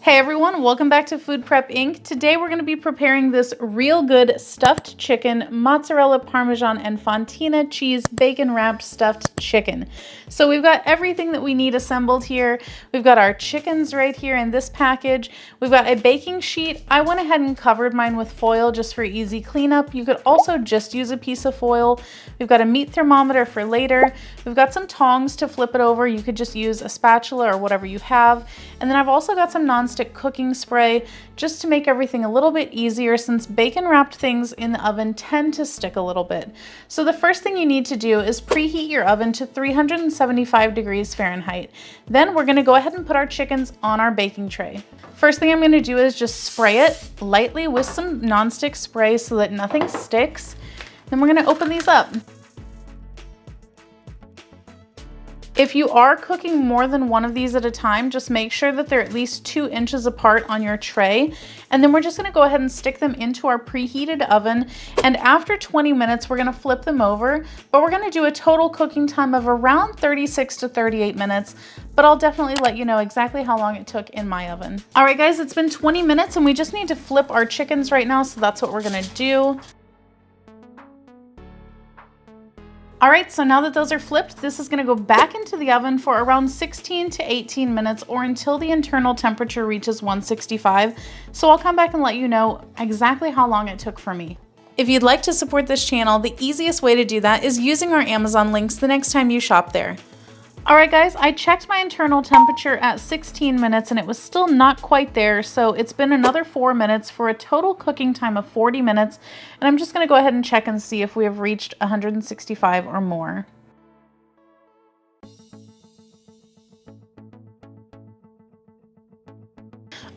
Hey everyone, welcome back to Food Prep Inc. Today we're going to be preparing this real good stuffed chicken, mozzarella, parmesan, and fontina cheese bacon wrapped stuffed chicken. So we've got everything that we need assembled here. We've got our chickens right here in this package. We've got a baking sheet. I went ahead and covered mine with foil just for easy cleanup. You could also just use a piece of foil. We've got a meat thermometer for later. We've got some tongs to flip it over. You could just use a spatula or whatever you have. And then I've also got some non-stick cooking spray just to make everything a little bit easier since bacon wrapped things in the oven tend to stick a little bit. So the first thing you need to do is preheat your oven to 375 degrees Fahrenheit. Then we're going to go ahead and put our chickens on our baking tray. First thing I'm going to do is just spray it lightly with some non-stick spray so that nothing sticks. Then we're going to open these up. If you are cooking more than one of these at a time, just make sure that they're at least 2 inches apart on your tray. And then we're just gonna go ahead and stick them into our preheated oven. And after 20 minutes, we're gonna flip them over, but we're gonna do a total cooking time of around 36 to 38 minutes. But I'll definitely let you know exactly how long it took in my oven. All right, guys, it's been 20 minutes and we just need to flip our chickens right now. So that's what we're gonna do. All right, so now that those are flipped, this is gonna go back into the oven for around 16 to 18 minutes or until the internal temperature reaches 165. So I'll come back and let you know exactly how long it took for me. If you'd like to support this channel, the easiest way to do that is using our Amazon links the next time you shop there. All right, guys, I checked my internal temperature at 16 minutes and it was still not quite there. So it's been another 4 minutes for a total cooking time of 40 minutes. And I'm just gonna go ahead and check and see if we have reached 165 or more.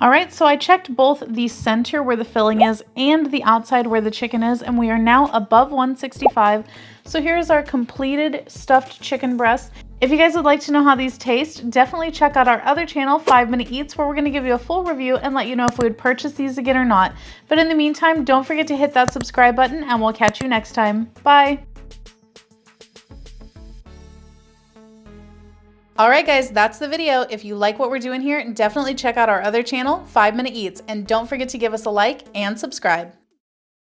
All right, so I checked both the center where the filling is and the outside where the chicken is, and we are now above 165. So here's our completed stuffed chicken breast. If you guys would like to know how these taste, definitely check out our other channel, 5 Minute Eats, where we're gonna give you a full review and let you know if we would purchase these again or not. But in the meantime, don't forget to hit that subscribe button and we'll catch you next time. Bye. All right, guys, that's the video. If you like what we're doing here, definitely check out our other channel, 5 Minute Eats, and don't forget to give us a like and subscribe.